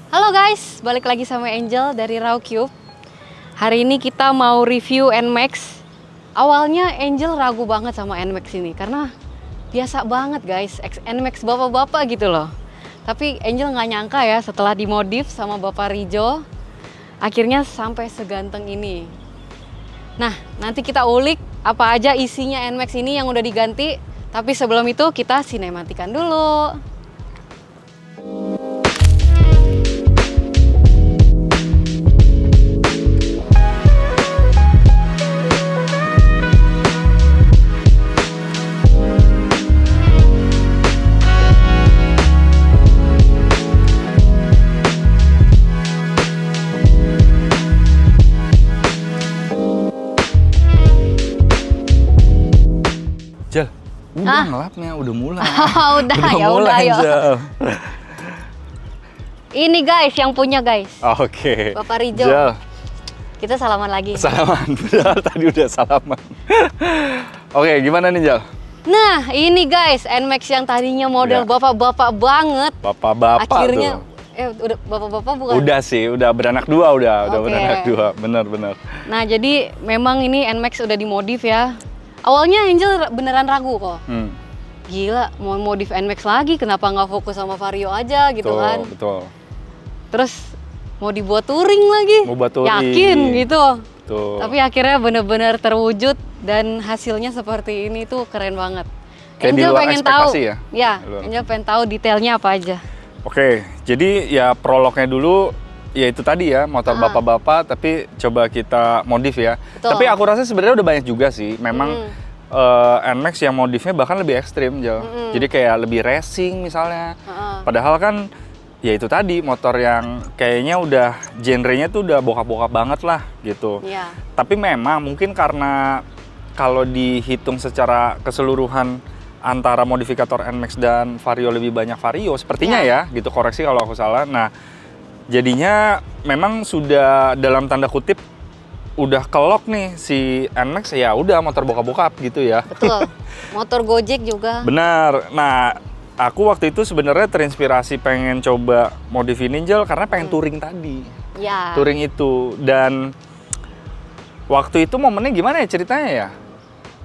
Halo guys, balik lagi sama Angel dari Raw Cube. Hari ini kita mau review NMAX. Awalnya Angel ragu banget sama NMAX ini karena biasa banget guys, NMAX bapak-bapak gitu loh. Tapi Angel nggak nyangka ya setelah dimodif sama Bapak Rijo, akhirnya sampai seganteng ini. Nah, nanti kita ulik apa aja isinya NMAX ini yang udah diganti. Tapi sebelum itu kita sinematikan dulu. Udah ngelapnya, udah mulai. Udah ya udah ya. Ini guys yang punya guys. Oke. Bapak Rijo. Jel. Kita salaman lagi. Salaman, benar tadi udah salaman. Oke, gimana nih Jel? Nah ini guys, NMAX yang tadinya model bapak-bapak banget. Bapak-bapak akhirnya, tuh. Udah bapak-bapak bukan? Udah sih, udah beranak dua udah beranak dua, benar-benar. Nah jadi memang ini NMAX udah dimodif ya. Awalnya Angel beneran ragu kok. Gila, mau modif NMAX lagi, kenapa nggak fokus sama Vario aja gitu betul, kan? Betul. Terus mau dibuat touring lagi. Mau buat touring. Yakin gitu. Betul. Tapi akhirnya bener-bener terwujud dan hasilnya seperti ini tuh keren banget. Kayak Angel di luar pengen tahu. Ya? Ya, Angel pengen tahu detailnya apa aja. Oke, jadi ya prolognya dulu. Ya itu tadi ya, motor bapak-bapak tapi coba kita modif ya. Betul. Tapi aku rasa sebenarnya udah banyak juga sih. Memang NMAX yang modifnya bahkan lebih ekstrim, Jel. Jadi kayak lebih racing misalnya. Padahal kan ya itu tadi motor yang kayaknya udah genrenya tuh udah bokap-bokap banget lah gitu. Yeah. Tapi memang mungkin karena kalau dihitung secara keseluruhan antara modifikator NMAX dan Vario lebih banyak Vario sepertinya ya, gitu, koreksi kalau aku salah. Nah, jadinya memang sudah dalam tanda kutip udah kelok nih si NMAX, ya udah motor bokap-bokap gitu ya. Betul. Motor Gojek juga. Benar. Nah, aku waktu itu sebenarnya terinspirasi pengen coba modif Ninja karena pengen touring tadi. Ya. Touring itu, dan waktu itu momennya gimana ya ceritanya ya?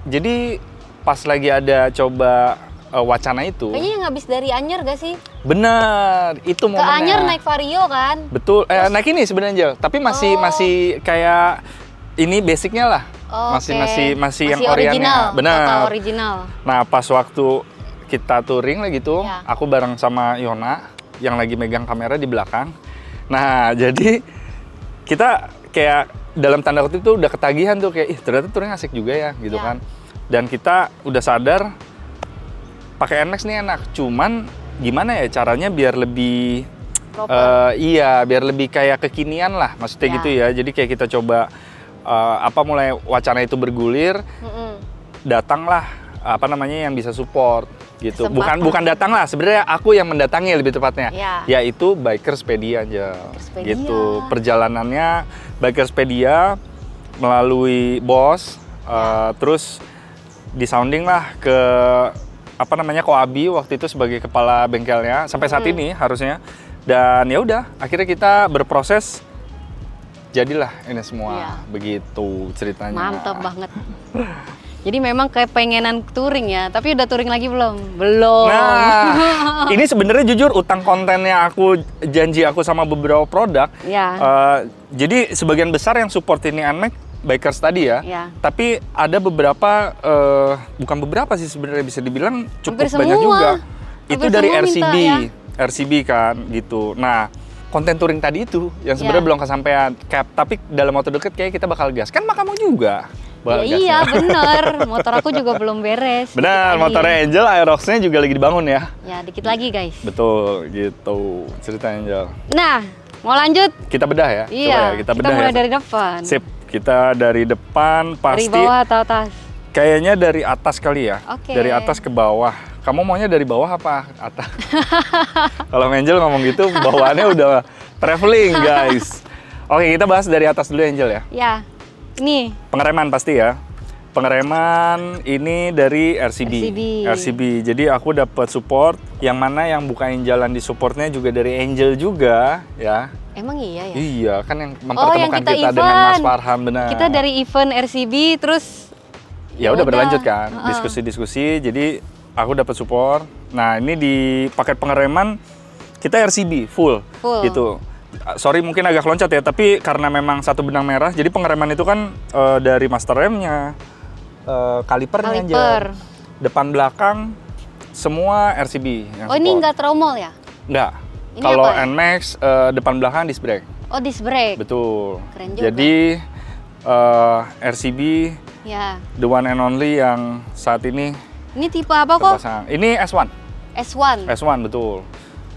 Jadi pas lagi ada coba wacana itu. Kayaknya yang habis dari Anyer gak sih? Bener, itu momennya. Ke Anyer naik Vario kan? Betul, naik ini sebenarnya, tapi masih kayak ini basicnya lah. Masih yang original. Benar. Original. Nah, pas waktu kita touring lah gitu, aku bareng sama Yona yang lagi megang kamera di belakang. Nah, jadi kita kayak dalam tanda kutip tuh udah ketagihan tuh kayak, ih ternyata touring asik juga ya gitu kan. Dan kita udah sadar pakai NMAX nih enak, cuman gimana ya caranya biar lebih biar lebih kayak kekinian lah, maksudnya gitu ya. Jadi kayak kita coba mulai wacana itu bergulir, datanglah yang bisa support gitu. Bukan datang lah, sebenarnya aku yang mendatangi lebih tepatnya, yaitu Bikerspedia aja. Gitu. Perjalanannya Bikerspedia melalui bos, terus disounding lah ke Koabi waktu itu sebagai kepala bengkelnya sampai saat ini harusnya. Dan ya udah, akhirnya kita berproses, jadilah ini semua. Begitu ceritanya. Mantap banget. Jadi memang kayak pengenan touring ya, tapi udah touring lagi belum? Belum. Nah, ini sebenarnya jujur utang kontennya janji aku sama beberapa produk. Jadi sebagian besar yang support ini NMAX Bikers tadi ya. Tapi ada beberapa, bukan beberapa sih sebenarnya, bisa dibilang cukup banyak juga. Itu dari RCB kan gitu. Nah, konten touring tadi itu yang sebenarnya belum kesampaian. Tapi dalam waktu deket kayak kita bakal gas. Kan mah kamu juga. Iya bener, motor aku juga belum beres. Benar, motornya Angel Aerox-nya juga lagi dibangun ya. Ya, dikit lagi guys. Betul, gitu ceritanya Angel. Nah, mau lanjut? Kita bedah ya. Iya, coba ya, kita bedah mulai ya. dari depan. Sip, kita dari depan pasti. Dari bawah atau atas? Kayaknya dari atas kali ya. Dari atas ke bawah. Kamu maunya dari bawah apa atas? Kalau Angel ngomong gitu, bawaannya udah traveling guys. Oke, kita bahas dari atas dulu Angel ya. Ya. Ini pengereman pasti ya. Pengereman ini dari RCB. Jadi aku dapat support, yang mana yang bukain jalan di supportnya juga dari Angel juga, ya. Emang iya ya? Iya, kan yang mempertemukan kita dengan Mas Farhan, benar. Kita dari event RCB, terus ya udah berlanjut kan, diskusi-diskusi. Jadi aku dapat support. Nah ini di paket pengereman kita RCB full. Gitu. Sorry mungkin agak loncat ya, tapi karena memang satu benang merah, jadi pengereman itu kan dari master remnya, kalipernya aja, depan belakang semua RCB. Oh ini nggak tromol ya? Nggak. Kalau NMAX depan belakang disc brake. Oh disc brake. Betul. Keren juga. Jadi RCB, ya. The one and only yang saat ini. Ini tipe apa kok? Ini S1. S1 betul.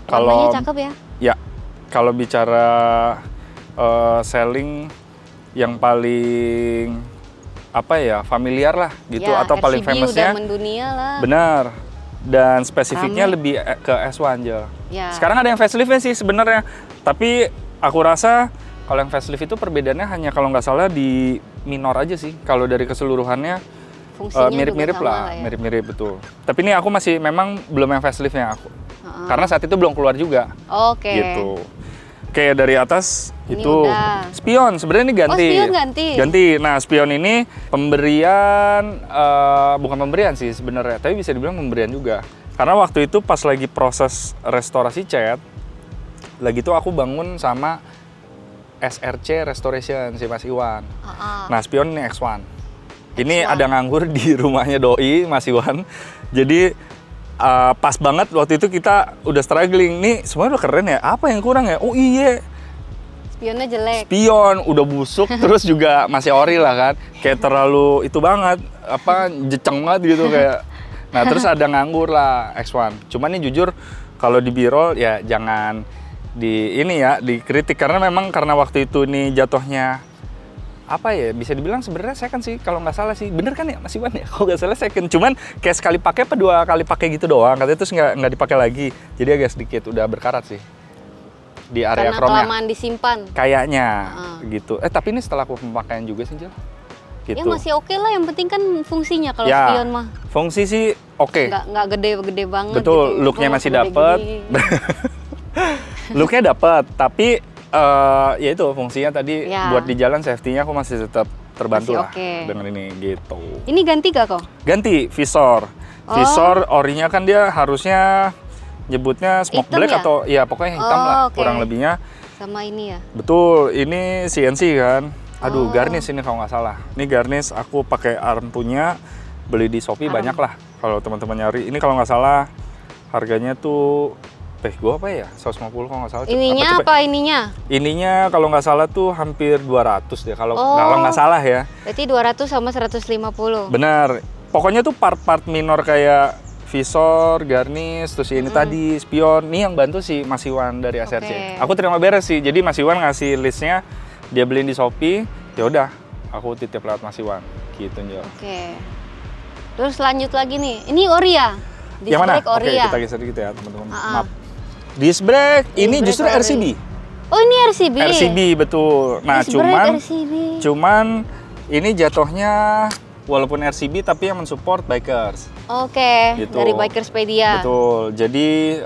Kalau cakep ya? Ya. Kalau bicara selling yang paling apa ya, familiar lah gitu, ya, atau RCB paling famousnya. Udah mendunia lah. Benar. Dan spesifiknya lebih ke S1 aja. Ya. Sekarang ada yang facelift sih sebenarnya, tapi aku rasa kalau yang facelift itu perbedaannya hanya kalau nggak salah di minor aja sih. Kalau dari keseluruhannya mirip-mirip lah, mirip-mirip betul. Tapi ini aku masih memang belum yang faceliftnya aku, karena saat itu belum keluar juga. Oke. Gitu. Kayak dari atas ini itu udah. Spion sebenarnya ini ganti. Oh, Spion ganti. Nah, Spion ini pemberian bukan pemberian sih sebenarnya, tapi bisa dibilang pemberian juga. Karena waktu itu pas lagi proses restorasi cat, lagi itu aku bangun sama SRC Restoration si Mas Iwan. Nah, Spion ini X1. Ini ada nganggur di rumahnya doi Mas Iwan. Jadi pas banget waktu itu kita udah struggling, nih semuanya udah keren ya, apa yang kurang ya? Oh iya, spionnya jelek. Spion udah busuk, terus juga masih ori lah kan, kayak terlalu itu banget, apa jeceng banget gitu kayak. Nah terus ada nganggur lah X1. Cuman nih jujur kalau di B-roll ya jangan di ini ya dikritik, karena memang karena waktu itu nih jatuhnya apa ya, bisa dibilang sebenarnya second sih kalau nggak salah sih, bener kan ya Mas Iwan ya, kalau nggak salah second, cuman kayak sekali pakai apa 2 kali pakai gitu doang, katanya terus nggak dipakai lagi, jadi agak sedikit udah berkarat sih di area chrome-nya. Karena kelamaan disimpan kayaknya gitu. Tapi ini setelah aku pemakaian juga sih Jel, gitu. Ya masih oke lah, yang penting kan fungsinya kalau ya, Spion mah. Fungsi sih oke. Nggak gede-gede banget. Betul, gitu. looknya masih dapet. Looknya dapet, tapi ya itu fungsinya tadi buat di jalan safety-nya aku masih tetap terbantu lah dengan ini gitu. Ini ganti gak kok? Ganti visor. Visor orinya kan dia harusnya nyebutnya smoke hitam black ya? atau ya pokoknya hitam lah kurang lebihnya. Sama ini ya? Betul, ini CNC kan. Aduh, garnish ini kalau nggak salah. Ini garnish aku pakai arm punya, beli di Shopee banyak lah kalau teman-teman nyari. Ini kalau nggak salah harganya tuh gua apa ya? 150 kalau nggak salah. Ininya apa ininya? Ininya kalau nggak salah tuh hampir 200 deh kalau nggak salah ya. Berarti 200 sama 150. Benar. Pokoknya tuh part-part minor kayak visor, garnish, terus ini tadi spion. Ini yang bantu si Mas Iwan dari SRC. Aku terima beres sih. Jadi Mas Iwan ngasih listnya, dia beliin di Shopee. Ya udah, aku titip lewat Mas Iwan. Gitu Njol. Terus lanjut lagi nih. Ini ori ya? Yang mana? Oke, kita geser dikit ya teman-teman. Maaf. Disc brake ini justru RCB. Oh ini RCB? RCB betul. Nah cuman ini jatuhnya walaupun RCB tapi yang mensupport bikers. Gitu. Dari Bikerspedia. Betul. Jadi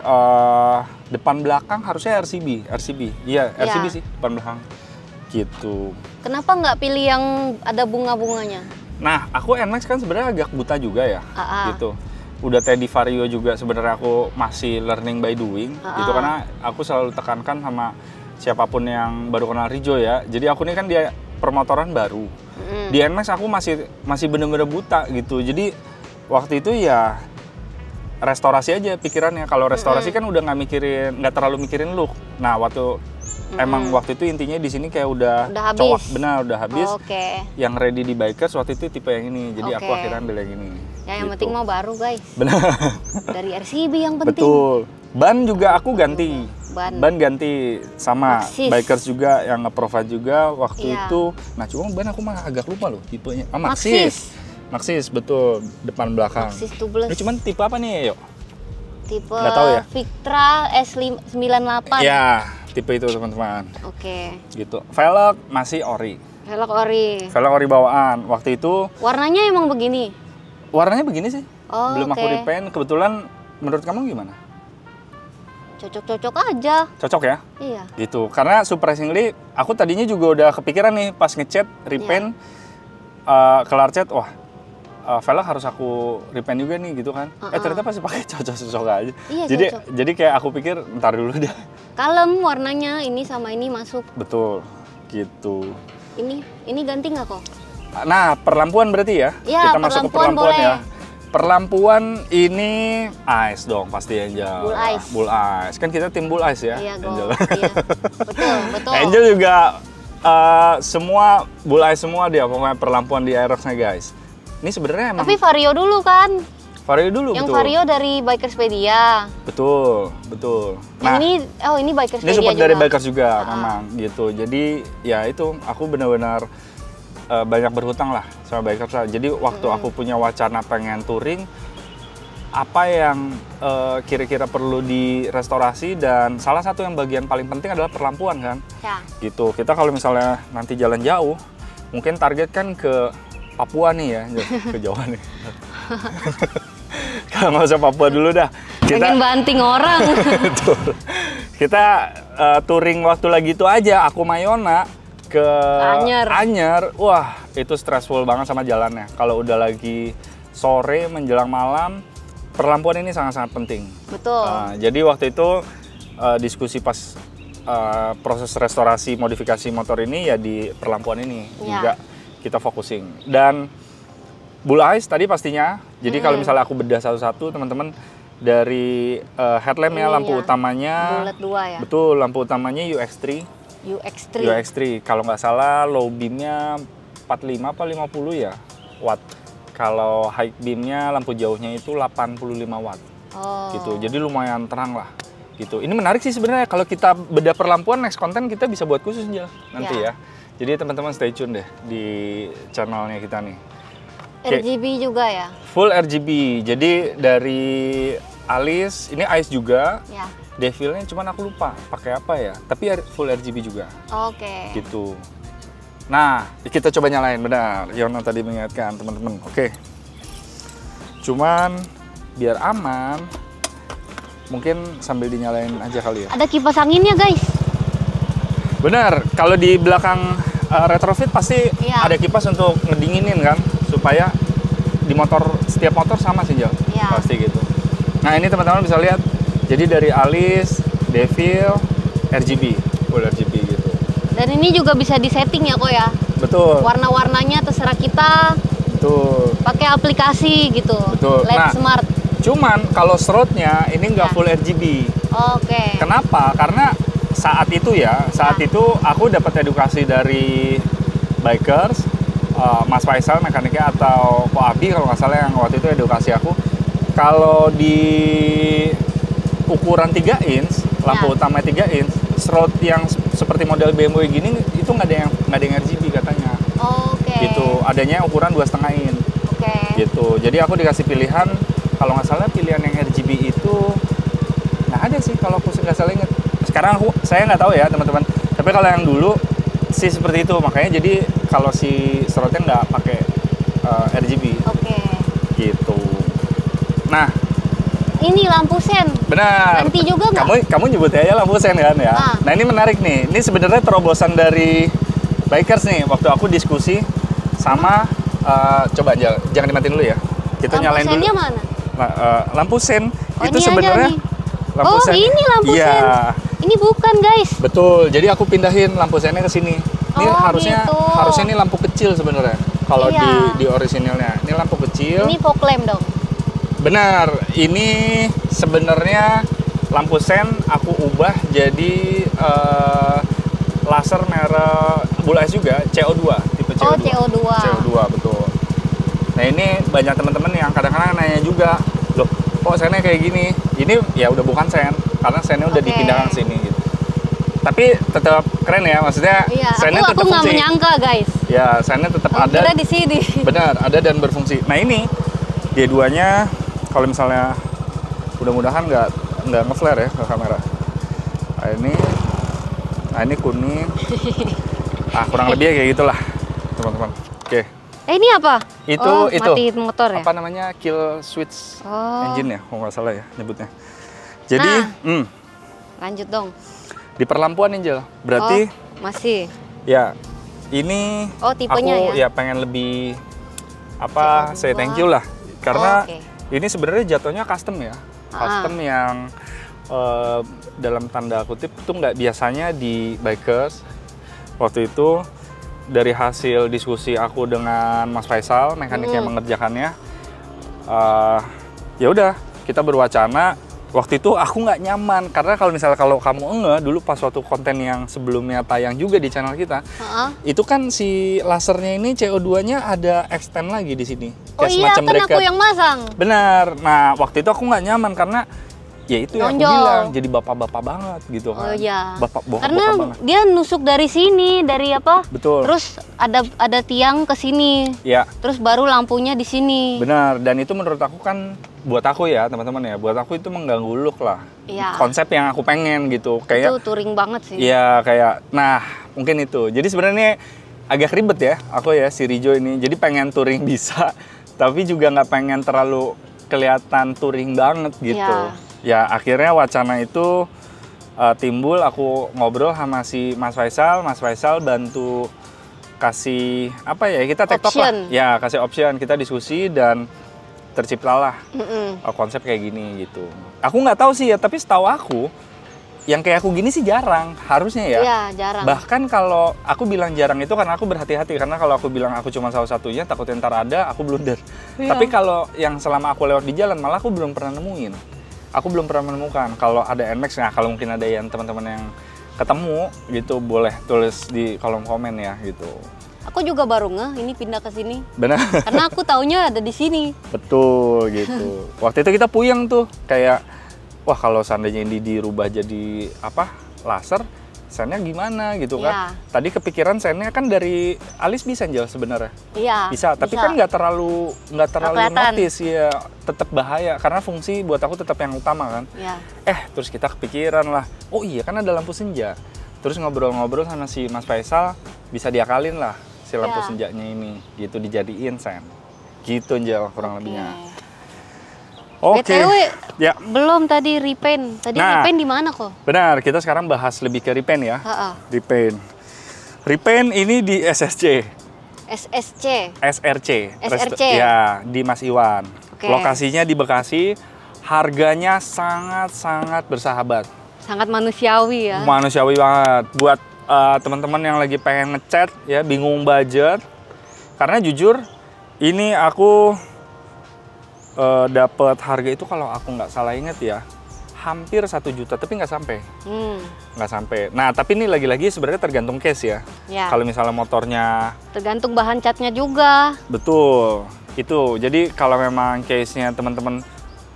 depan belakang harusnya RCB. Iya RCB sih depan belakang. Gitu. Kenapa nggak pilih yang ada bunga-bunganya? Nah aku NMAX kan sebenarnya agak buta juga ya. Gitu. Udah Teddy Vario juga sebenarnya aku masih learning by doing gitu, karena aku selalu tekankan sama siapapun yang baru kenal Rijo ya. Jadi aku ini kan dia permotoran baru. Di NMAX aku masih bener-bener buta gitu. Jadi waktu itu ya restorasi aja pikirannya. Kalau restorasi kan udah nggak terlalu mikirin look. Nah emang waktu itu intinya di sini kayak udah cowok, benar udah habis. Yang ready di bikers waktu itu tipe yang ini. Jadi aku akhirnya ambil yang ini. Ya yang penting mau baru guys. Benar. Dari RCB yang penting. Betul. Ban juga aku ganti. Ban ganti sama Maxxis. Bikers juga yang nge-provide juga waktu itu. Nah cuma ban aku mah agak lupa loh tipenya. Maxxis betul, depan belakang. Maxxis tubeless. Ini cuman tipe apa nih, Yuk? Tipe ya? Victra S98. Ya, tipe itu teman-teman. Gitu. Velg masih ori. Velg ori. Velg ori bawaan. Waktu itu Warnanya emang begini? warnanya begini sih. Oh, Belum aku oke. repaint. Kebetulan menurut kamu gimana? Cocok-cocok aja. Cocok ya? Iya. Gitu. Karena surprisingly aku tadinya juga udah kepikiran nih pas ngecat repaint kelar cat, wah velg harus aku repaint juga nih gitu kan. Ternyata pasti pakai cocok-cocok aja. Iya, jadi kayak aku pikir ntar dulu deh. Kalem warnanya, ini sama ini masuk. Betul. Gitu. Ini ganti nggak kok? Nah, perlampuan berarti ya? Iya, Kita masuk ke perlampuan perlampuan boleh. ya. Perlampuan ini ice dong pasti Angel. Bull ice. Bull ice. Kan kita tim bull ice ya, Iya, Angel. Iya. Betul. Angel juga semua bull ice semua dia pokoknya perlampuan di Aerox-nya guys. Ini sebenarnya emang Tapi Vario dulu kan? Vario dulu Yang betul. Vario dari Bikerspedia. Betul. Yang ini Ini Bikerspedia support juga. dari bikers juga memang gitu. Jadi ya itu aku benar-benar banyak berhutang lah sama bikers lah. Jadi waktu aku punya wacana pengen touring, apa yang kira-kira perlu direstorasi dan salah satu yang bagian paling penting adalah perlampuan kan. Ya. Gitu. Kita kalau misalnya nanti jalan jauh, mungkin target kan ke Papua nih ya, ke Jawa nih. Kalau nggak usah Papua dulu dah. Pengen banting orang. Betul. Kita touring waktu lagi itu aja, aku Mayona ke Anyer. Wah, itu stressful banget sama jalannya. Kalau udah lagi sore menjelang malam, perlampuan ini sangat-sangat penting. Betul. Jadi waktu itu diskusi pas proses restorasi modifikasi motor ini ya di perlampuan ini juga kita focusing. Dan bull ice tadi pastinya. Jadi kalau misalnya aku bedah satu-satu teman-teman, dari headlampnya, lampu utamanya Bullet 2 ya. Betul, lampu utamanya UX3. UX3 kalau nggak salah low beamnya 45 apa 50 ya watt. Kalau high beamnya lampu jauhnya itu 85 watt. Gitu. Jadi lumayan terang lah. Gitu. Ini menarik sih sebenarnya kalau kita bedah perlampuan, next konten kita bisa buat khusus aja nanti ya. Jadi teman-teman stay tune deh di channelnya kita nih. RGB juga ya? Full RGB. Jadi dari alis, ini ice juga. Ya. Devilnya cuman aku lupa pakai apa ya. Tapi full RGB juga. Oke. Gitu. Nah, kita coba nyalain, benar. Yona tadi mengingatkan teman-teman. Oke. Cuman biar aman, mungkin sambil dinyalain aja kali ya. Ada kipas anginnya guys. Benar. Kalau di belakang retrofit pasti ada kipas untuk ngedinginin kan, supaya di setiap motor sama sih Jal. Pasti gitu. Nah ini teman-teman bisa lihat. Jadi dari alis, devil, RGB, full RGB gitu. Dan ini juga bisa disetting ya kok ya? Betul. Warna-warnanya terserah kita. Betul. Pakai aplikasi gitu. Betul. LED smart. Cuman kalau throttnya ini nggak full RGB. Oke. Kenapa? Karena saat itu itu aku dapat edukasi dari bikers, Mas Faisal mekaniknya atau Ko Abi kalau nggak salah yang waktu itu edukasi aku. Kalau di ukuran 3 inch, lampu utama 3 inch, throat yang seperti model BMW gini itu nggak ada yang RGB katanya. Oke. Gitu, adanya ukuran 2,5 inch. Oke. Gitu. Jadi aku dikasih pilihan, kalau nggak salah pilihan yang RGB itu nggak ada sih kalau aku nggak salah ingat. Sekarang saya nggak tahu ya teman-teman. Tapi kalau yang dulu sih seperti itu, makanya jadi kalau si throatnya nggak pakai RGB. Oke. Gitu. Nah. Ini lampu sen. Benar. Nanti juga nggak? Kamu nyebut aja lampu sen kan ya. Nah ini menarik nih. Ini sebenarnya terobosan dari bikers nih. Waktu aku diskusi sama coba jangan dimatiin dulu ya. Kita nyalain dulu. Lampu sennya mana? Lampu sen itu ini sebenarnya. Lampu sen. Ini lampu sen. Ini bukan guys. Betul. Jadi aku pindahin lampu sennya ke sini. Ini harusnya ini lampu kecil sebenarnya. Kalau di orisinilnya. Ini lampu kecil. Ini fog lamp dong. Benar, ini sebenarnya lampu sen aku ubah jadi laser merek Bull Ice juga, CO2, tipe CO2. Oh, CO2. CO2, betul. Nah ini banyak teman-teman yang kadang-kadang nanya juga, loh kok sennya kayak gini? Ini ya udah bukan sen, karena sennya udah dipindahkan ke sini gitu. Tapi tetap keren ya, maksudnya sennya tetap fungsi. Aku nggak menyangka guys. Ya, sennya tetap ada. Kira di sini. Benar, ada dan berfungsi. Nah ini dia duanya. Kalau misalnya mudah-mudahan nggak nge-flare ya ke kamera. Nah ini kuning. Kurang lebih kayak gitulah. teman-teman. Oke. Ini apa? Itu mati motor ya? Apa namanya? Kill switch engine ya, kalau nggak salah ya nyebutnya. Jadi, lanjut dong. Di perlampuan Angel. Berarti masih. Ya, ini tipenya aku ya pengen lebih say thank you lah. Karena ini sebenarnya jatuhnya custom ya. Custom yang dalam tanda kutip tuh nggak biasanya di bikers. Waktu itu dari hasil diskusi aku dengan Mas Faisal, mekanik yang mengerjakannya, ya udah kita berwacana. Waktu itu aku nggak nyaman karena kalau kamu dulu pas waktu konten yang sebelumnya tayang juga di channel kita, itu kan si lasernya ini CO2-nya ada extend lagi di sini. Kayak semacam kan bracket. Aku yang masang. Benar. Nah waktu itu aku nggak nyaman karena ya itu yang aku bilang, jadi bapak-bapak banget gitu kan. Karena banget. Dia nusuk dari sini, dari apa? Betul. Terus ada tiang ke sini. Ya. Terus baru lampunya di sini. Benar, dan itu menurut aku kan, buat aku ya teman-teman ya, buat aku itu mengganggu look lah. Iya. Konsep yang aku pengen gitu. Kayak, itu touring banget sih. Iya, mungkin itu. Jadi sebenarnya agak ribet ya, aku ya, si Rijo ini. Jadi pengen touring bisa, tapi juga nggak pengen terlalu kelihatan touring banget gitu. Iya. Ya akhirnya wacana itu timbul, aku ngobrol sama si Mas Faisal bantu kasih kita tektok lah. Ya kasih option, kita diskusi dan terciptalah konsep kayak gini gitu. Aku nggak tahu sih ya, tapi setahu aku yang kayak aku gini sih jarang, harusnya ya. Iya, jarang. Bahkan kalau aku bilang jarang itu karena aku berhati-hati, karena kalau aku bilang aku cuma salah satunya, takutnya ntar ada, aku blunder. Iya. Tapi kalau yang selama aku lewat di jalan, malah aku belum pernah nemuin. Aku belum pernah menemukan kalau ada NMAX. Nah, kalau mungkin ada yang teman-teman yang ketemu gitu, boleh tulis di kolom komen ya gitu. Aku juga baru ini pindah ke sini. Benar. Karena aku taunya ada di sini. Betul gitu. Waktu itu kita puyeng tuh, kayak wah kalau seandainya ini dirubah jadi laser, sennya gimana gitu kan. Tadi kepikiran sennya kan dari alis bisa Angel sebenarnya. Iya. Bisa, tapi kan nggak terlalu notice ya, tetap bahaya karena fungsi buat aku tetap yang utama kan. Iya. Terus kita kepikiran lah, oh iya kan ada lampu senja. Terus ngobrol-ngobrol sama si Mas Faisal, bisa diakalin lah si lampu senjanya ini, gitu dijadiin sen. Gitu Angel kurang lebihnya. Oke. BTW, belum tadi repaint. Repaint di mana kok? Benar, kita sekarang bahas lebih ke repaint ya. Repaint. Repaint ini di SRC. Ya, di Mas Iwan. Lokasinya di Bekasi. Harganya sangat-sangat bersahabat. Sangat manusiawi ya. Manusiawi banget. Buat teman-teman yang lagi pengen ngecat ya, bingung budget. Karena jujur, ini aku dapat harga itu kalau aku nggak salah inget ya, hampir 1 juta, tapi nggak sampai. Nggak sampai. Nah, tapi ini lagi-lagi sebenarnya tergantung case ya. Kalau misalnya motornya... Tergantung bahan catnya juga. Betul. Itu. Jadi kalau memang case-nya teman-teman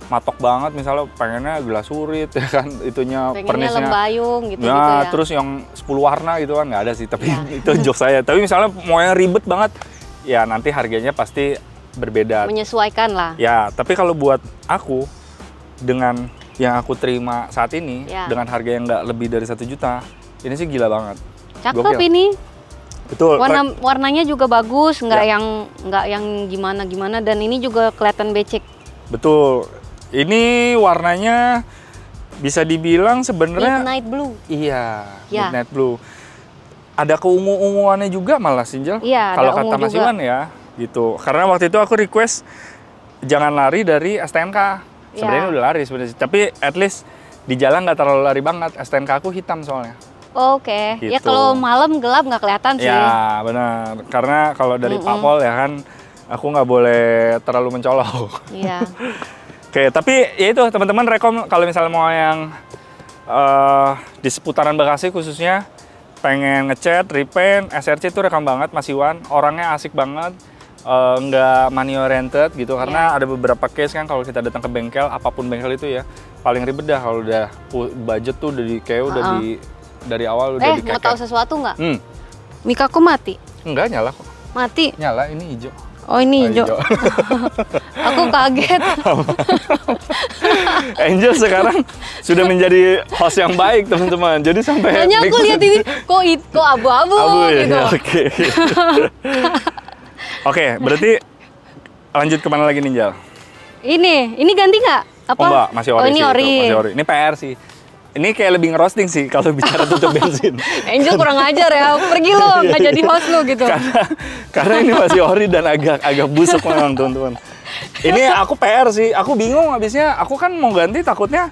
matok banget, misalnya pengennya glasurit ya kan, itunya pernisnya lembayung gitu ya. Terus yang 10 warna gitu kan nggak ada sih, tapi itu joke saya. Tapi misalnya mau yang ribet banget, ya nanti harganya pasti berbeda. Menyesuaikan lah. Ya, tapi kalau buat aku dengan yang aku terima saat ini dengan harga yang nggak lebih dari 1 juta, ini sih gila banget. Cakep ini. Betul. Warnanya juga bagus, nggak yang gimana-gimana, dan ini juga kelihatan becek. Betul. Ini warnanya bisa dibilang sebenarnya midnight blue. Iya, midnight blue. Ada keungu-unguannya juga malah Sinjel. Iya, kalau kata Mas Iwan ya. Gitu, karena waktu itu aku request jangan lari dari STNK. Sebenarnya udah lari sebenarnya, tapi at least di jalan nggak terlalu lari banget. STNK aku hitam soalnya. Oke. Gitu. Ya kalau malam gelap nggak kelihatan sih. Ya benar, karena kalau dari Papol ya kan, aku nggak boleh terlalu mencolok. Iya. Oke, tapi ya itu teman-teman rekom kalau misalnya mau yang di seputaran Bekasi khususnya pengen ngecat, repaint, SRC itu rekam banget Mas Iwan. Orangnya asik banget. Nggak money oriented gitu, karena ada beberapa case kan kalau kita datang ke bengkel, apapun bengkel itu ya, paling ribet dah kalau udah budget tuh udah dari awal udah dikekek. Mau tahu sesuatu nggak? Mikaku mati? Enggak, nyala kok. Mati? Nyala, ini hijau. Oh ini hijau. Aku kaget. Angel sekarang sudah menjadi host yang baik teman-teman. Jadi sampai hanya aku lihat ini kok abu-abu ya? gitu. Oke. Oke, berarti lanjut kemana lagi nih, Jal? Ini ganti nggak? Apa? Oh enggak, masih ori ini sih. ori. Masih ori. Ini PR sih. Ini kayak lebih ngerosting sih kalau bicara tutup bensin. Angel kurang ajar ya, pergi lo, nggak jadi host lo gitu. Karena ini masih ori dan agak busuk memang teman-teman. Ini aku PR sih, aku bingung habisnya. Aku kan mau ganti takutnya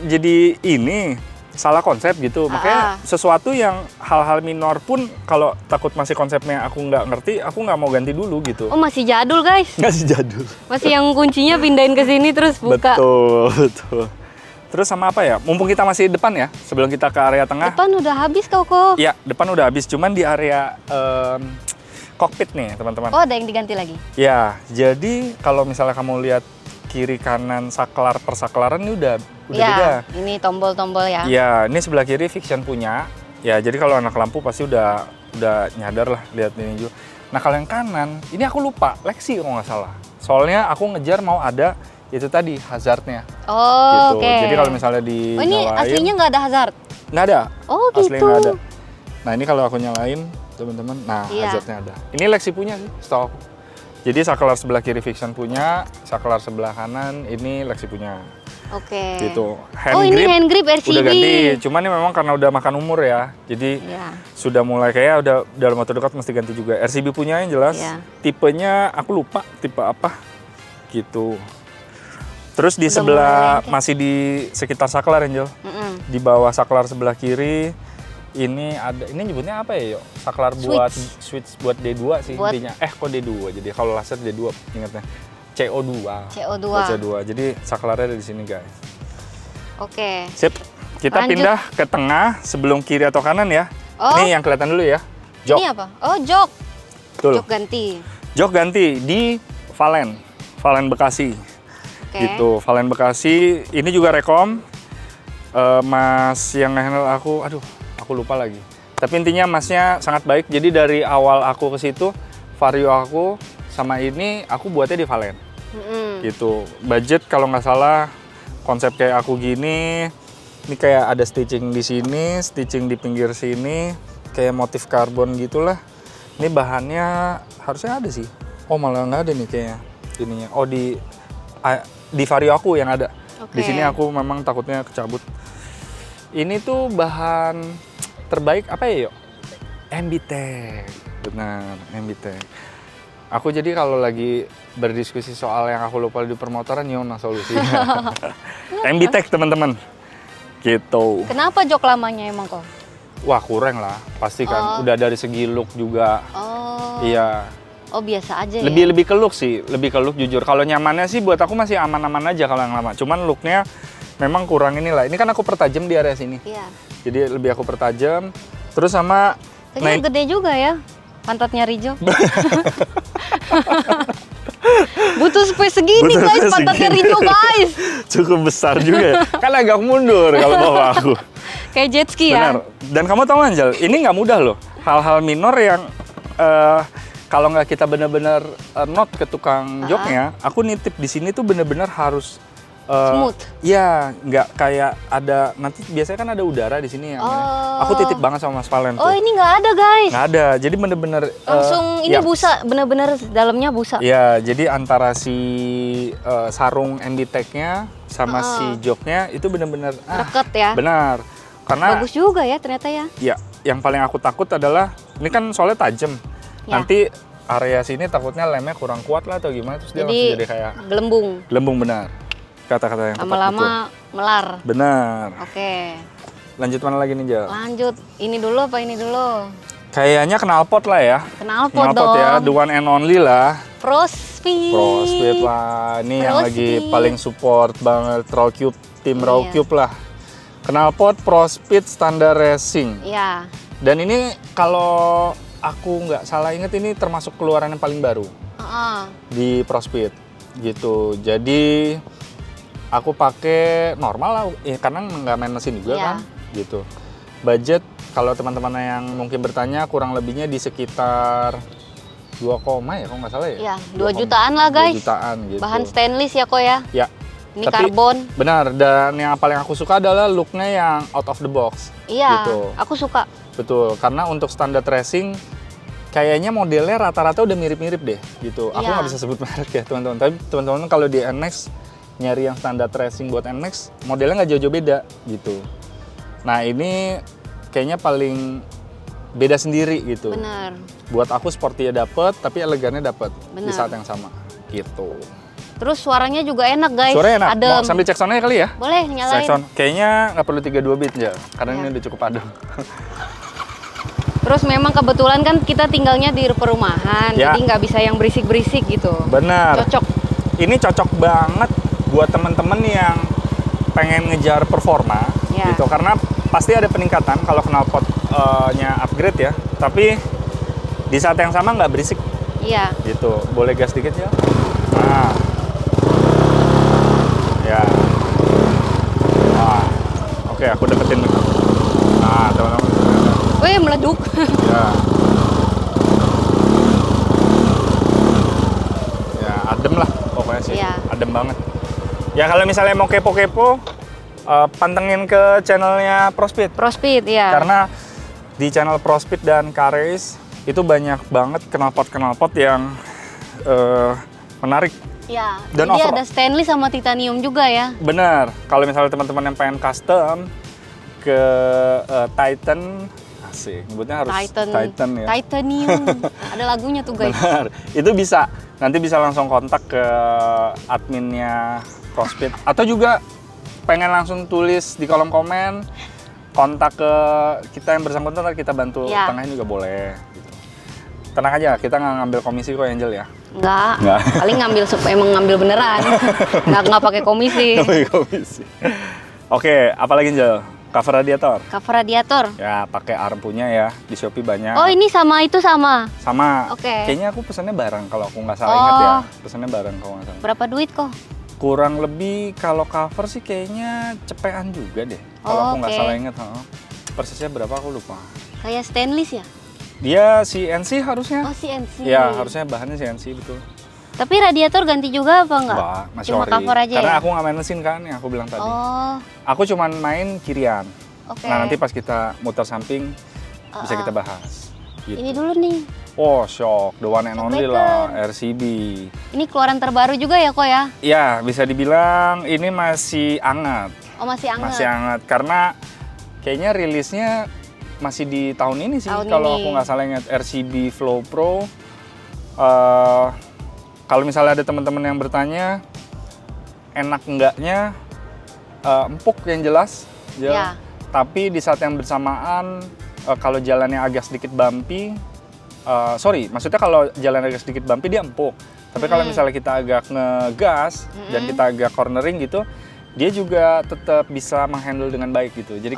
jadi ini salah konsep gitu. Makanya sesuatu yang hal-hal minor pun kalau takut masih konsepnya aku nggak ngerti, aku nggak mau ganti dulu gitu. Oh masih jadul guys? Masih jadul. Masih yang kuncinya pindahin ke sini terus buka. Betul. Terus sama apa ya? Mumpung kita masih depan ya, sebelum kita ke area tengah. Depan udah habis kok. Iya, depan udah habis. Cuman di area kokpit nih, teman-teman. Oh, ada yang diganti lagi? Ya, jadi kalau misalnya kamu lihat kiri kanan saklar persaklaran ini udah beda. Ini tombol-tombol ya. Iya, ini sebelah kiri Fiction punya. Ya, jadi kalau anak lampu pasti udah nyadar lah lihat ini juga. Nah, kalau yang kanan, ini aku lupa, Lexi kalau nggak salah. Soalnya aku ngejar mau ada itu tadi hazardnya. Oh, gitu. oke. Jadi kalau misalnya di ini aslinya nggak ada hazard? Nggak ada. Oh, aslinya gitu. nggak ada. Nah, ini kalau aku nyalain, teman-teman, nah hazardnya ada. Ini Lexi punya sih, setahu aku. Jadi saklar sebelah kiri Fiction punya, saklar sebelah kanan ini Lexi punya. Oke. Gitu. Ini hand grip RCB. Udah ganti. Cuman ini memang karena udah makan umur ya. Jadi sudah mulai kayak udah dalam waktu dekat mesti ganti juga. RCB punya yang jelas. Tipenya aku lupa tipe apa. Gitu. Terus di sebelah masih di sekitar saklar Angel. Di bawah saklar sebelah kiri ini ada, ini nyebutnya apa ya, Yo? Saklar buat switch buat D2 sih intinya. Kok D2? Jadi kalau laser D2 ingatnya. CO2. CO2. Jadi saklarnya ada di sini, guys. Oke. Sip. Kita pindah ke tengah sebelum kiri atau kanan ya. Ini yang kelihatan dulu ya. Jok. Ini apa? Oh, jok. Betul. Jok ganti. Jok ganti di Valen Bekasi. Gitu, Valen Bekasi. Ini juga rekom. Mas yang nge-handle aku, aku lupa lagi. Tapi intinya masnya sangat baik. Jadi dari awal aku ke situ, vario aku sama ini aku buatnya di Valen. Gitu. Budget kalau nggak salah konsep kayak aku gini, ini kayak ada stitching di sini, stitching di pinggir sini, kayak motif karbon gitulah. Ini bahannya harusnya ada sih. Oh malah nggak ada nih kayaknya ininya. Oh di vario aku yang ada. Di sini aku memang takutnya kecabut. Ini tuh bahan terbaik apa ya, Yo? MBTech. Benar, MBTech. Aku jadi kalau lagi berdiskusi soal yang aku lupa di permotoran, Yona solusinya. MBTech teman-teman. Gitu. Kenapa jok lamanya emang kok? Wah kurang lah, pasti kan. Udah dari segi look juga. Iya. Oh biasa aja ya? Lebih ke look sih, lebih ke look jujur. Kalau nyamannya sih buat aku masih aman-aman aja kalau yang lama. Cuman looknya memang kurang inilah. Ini kan aku pertajam di area sini. Iya. Jadi lebih aku pertajam. Terus sama... Kayaknya gede juga ya pantatnya Rijo. Butuh space segini guys, pantatnya Rijo guys. Cukup besar juga ya. Kan agak mundur kalau bawa aku. Kayak jet ski ya. Benar. Dan kamu tahu Angel, ini nggak mudah loh. Hal-hal minor yang kalau nggak kita benar-benar not ke tukang joknya, aku nitip di sini tuh benar-benar harus smooth. Iya, nggak kayak ada, nanti biasanya kan ada udara di sini ya. Aku titip banget sama Mas Valen tuh. Oh ini nggak ada guys. Nggak ada, jadi bener-bener langsung ini busa, bener-bener dalamnya busa. Iya, jadi antara si sarung MBTech-nya sama si joknya itu bener-bener deket ya. Benar, karena bagus juga ya ternyata ya. Iya, yang paling aku takut adalah ini kan soalnya tajam. Nanti area sini takutnya lemnya kurang kuat lah atau gimana, terus dia langsung jadi kayak gelembung. Gelembung benar. Kata-kata yang lama-lama melar. Benar. Oke. Lanjut mana lagi nih, Jal? Lanjut. Ini dulu apa ini dulu? Kayaknya knalpot lah ya. Knalpot dong. Ya, the one and only lah. ProSpeed lah. Ini yang lagi paling support banget Rawcube, tim Rawcube lah. Knalpot ProSpeed standar racing. Iya. Dan ini kalau aku nggak salah inget ini termasuk keluaran yang paling baru di ProSpeed gitu. Jadi aku pakai normal lah, karena nggak main mesin juga kan, gitu. Budget kalau teman-teman yang mungkin bertanya kurang lebihnya di sekitar 2 koma ya kalau nggak salah ya? Iya, 2 jutaan lah guys. 2 jutaan gitu. Bahan stainless ya kok ya? Ya. Ini karbon. Benar, dan yang paling aku suka adalah looknya yang out of the box. Iya, gitu. aku suka. Betul, karena untuk standar racing kayaknya modelnya rata-rata udah mirip-mirip deh gitu. Aku nggak bisa sebut merek ya teman-teman, tapi teman-teman kalau di NMAX nyari yang standar racing buat NMAX, modelnya nggak jauh-jauh beda gitu. Nah ini kayaknya paling beda sendiri gitu. Benar. Buat aku sporty-nya dapet, tapi elegannya dapet di saat yang sama gitu. Terus suaranya juga enak guys. Suaranya enak. Adem. Mau sambil cek soundnya kali ya? Boleh, nyalain. Cek sound. Kayaknya nggak perlu 32 bit ya, karena ini udah cukup adem. Terus memang kebetulan kan kita tinggalnya di perumahan, jadi nggak bisa yang berisik-berisik gitu. Benar. Cocok. Ini cocok banget buat teman-teman yang pengen ngejar performa gitu, karena pasti ada peningkatan kalau knalpotnya upgrade ya, tapi di saat yang sama nggak berisik. Iya. Gitu, boleh gas dikit ya. Nah, ya. Nah, oke, aku deketin. Nah, teman-teman. Wih, meleduk. Ya. Ya, adem lah pokoknya sih. Ya. Adem banget. Ya kalau misalnya mau kepo-kepo, pantengin ke channelnya ProSpeed. ProSpeed, ya. Karena di channel ProSpeed dan Car-Race itu banyak banget knalpot-knalpot yang menarik. Ya, dan jadi ada stainless sama titanium juga ya. Bener, kalau misalnya teman-teman yang pengen custom ke Titan, asik, nyebutnya harus Titan ya. Titanium, ada lagunya tuh guys. Bener, itu bisa, nanti bisa langsung kontak ke adminnya ProSpeed. Atau juga pengen langsung tulis di kolom komen, kontak ke kita yang bersangkutan, ntar kita bantu tengahin juga boleh. Gitu. Tenang aja, kita nggak ngambil komisi kok Angel ya. Enggak. Paling ngambil emang ngambil beneran. nggak pakai komisi. Nggak pakai komisi. Oke, apalagi Angel? Cover radiator. Cover radiator. Ya, pakai arm punya ya. Di Shopee banyak. Oh, ini sama itu sama. Sama. Oke. Kayaknya aku pesannya bareng kalau aku nggak salah ingat ya. Pesannya bareng kalau nggak salah. Berapa duit kok? Kurang lebih kalau cover sih kayaknya cepean juga deh. Kalau aku nggak salah ingat. Persisnya berapa aku lupa. Kayak stainless ya? Dia CNC harusnya. Oh, CNC. Ya, harusnya bahannya CNC betul. Tapi radiator ganti juga apa enggak? Enggak, masih cuma ori. Cover aja. Karena ya? aku nggak main mesin kan, yang aku bilang tadi. Oh. Aku cuman main kirian. Oke. Nah, nanti pas kita muter samping bisa kita bahas. Gitu. Ini dulu nih. Oh, shock, the one and only lah, RCB. Ini keluaran terbaru juga ya kok ya? Ya, bisa dibilang ini masih hangat. Oh, masih hangat. Masih hangat karena kayaknya rilisnya masih di tahun ini sih, kalau aku nggak salah ingat. RCB Flow Pro. Kalau misalnya ada teman-teman yang bertanya enak enggaknya, empuk yang jelas, ya. Tapi di saat yang bersamaan kalau jalannya agak sedikit bumpy, maksudnya kalau jalan agak sedikit bumpy dia empuk. Tapi kalau misalnya kita agak ngegas dan kita agak cornering gitu, dia juga tetap bisa menghandle dengan baik gitu. Jadi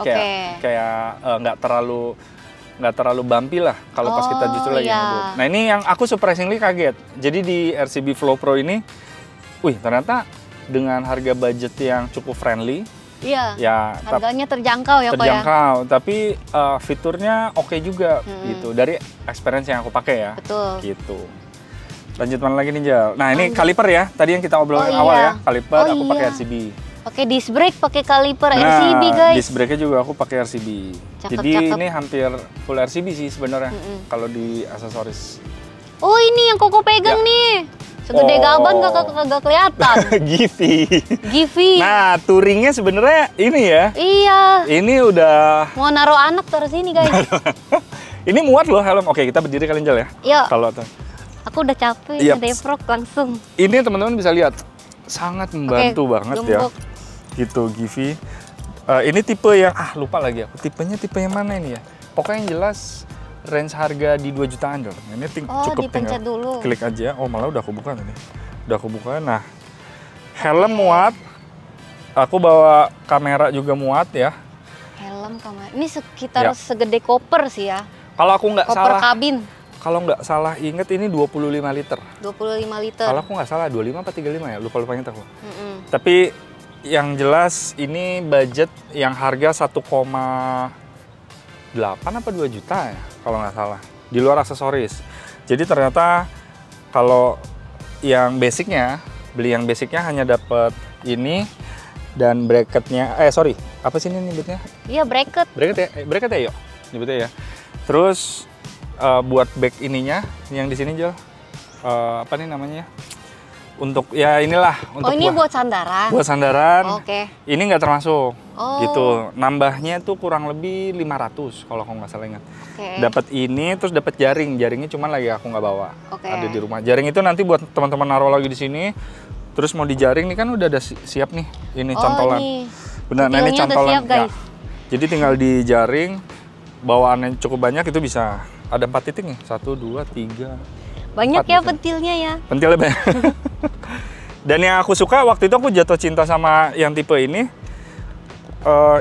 kayak nggak terlalu bumpy lah kalau pas kita justru lagi ngebut. Nah ini yang aku surprisingly kaget. Jadi di RCB Flow Pro ini, ternyata dengan harga budget yang cukup friendly. Iya. Ya. Harganya terjangkau ya kok ya. Terjangkau, tapi fiturnya oke juga gitu. Dari experience yang aku pakai ya. Betul. Gitu. Lanjut mana lagi nih Jal? Nah ini kaliper ya. Tadi yang kita obrolin awal ya. Kaliper aku pakai RCB. Oke, disc brake pakai kaliper RCB guys. Disc brake-nya juga aku pakai RCB. Jadi ini hampir full RCB sih sebenarnya kalau di aksesoris. Oh ini yang Koko pegang nih. Segede gaban kagak kelihatan. Givi. Nah touringnya sebenarnya ini ya. Iya. Ini udah. Mau naruh anak taruh sini guys. Ini muat loh helm. Oke kita berdiri kalian Jal ya. Iya. Kalau aku udah capek defrog langsung. Ini teman-teman bisa lihat sangat membantu banget gembok. Ya. Gitu Givi. Ini tipe yang lupa lagi aku. Tipenya tipe yang mana ini ya? Pokoknya yang jelas range harga di 2 jutaan dong. Ini cukup tinggal dulu. Klik aja. Oh malah udah aku buka tadi. Udah aku buka. Nah, helm muat. Aku bawa kamera juga muat ya. Helm kamera. Ini sekitar segede koper sih ya. Kalau aku nggak salah. Koper kabin. Kalau nggak salah inget ini 25 liter. 25 liter. Kalau aku nggak salah 25 apa 35 ya. Lupa inget aku. Tapi yang jelas ini budget yang harga 1,8 apa 2 juta ya kalau nggak salah, di luar aksesoris. Jadi ternyata kalau yang basicnya, beli yang basicnya hanya dapat ini dan bracketnya, apa sih ini nyebutnya? Iya, bracket. Bracket ya yuk nyebutnya ya. Terus buat back ininya yang di sini Jel, apa nih namanya? Untuk ya inilah. Untuk ini buat sandaran. Buat sandaran. Oke. Ini nggak termasuk. Oh. Gitu. Nambahnya tuh kurang lebih 500 kalau aku nggak salah ingat. Oke. Dapat ini terus dapat jaring. Jaringnya cuma lagi aku nggak bawa. Oke. Ada di rumah. Jaring itu nanti buat teman-teman naruh lagi di sini. Terus mau dijaring nih kan udah ada siap nih. Ini contolan. Ini. Benar, nah ini contolan. Siap, guys. Ya. Jadi tinggal dijaring. Bawaannya cukup banyak itu bisa. Ada 4 titik nih. 1, 2, 3. Banyak ya pentilnya ya. Pentilnya banyak. Dan yang aku suka waktu itu aku jatuh cinta sama yang tipe ini.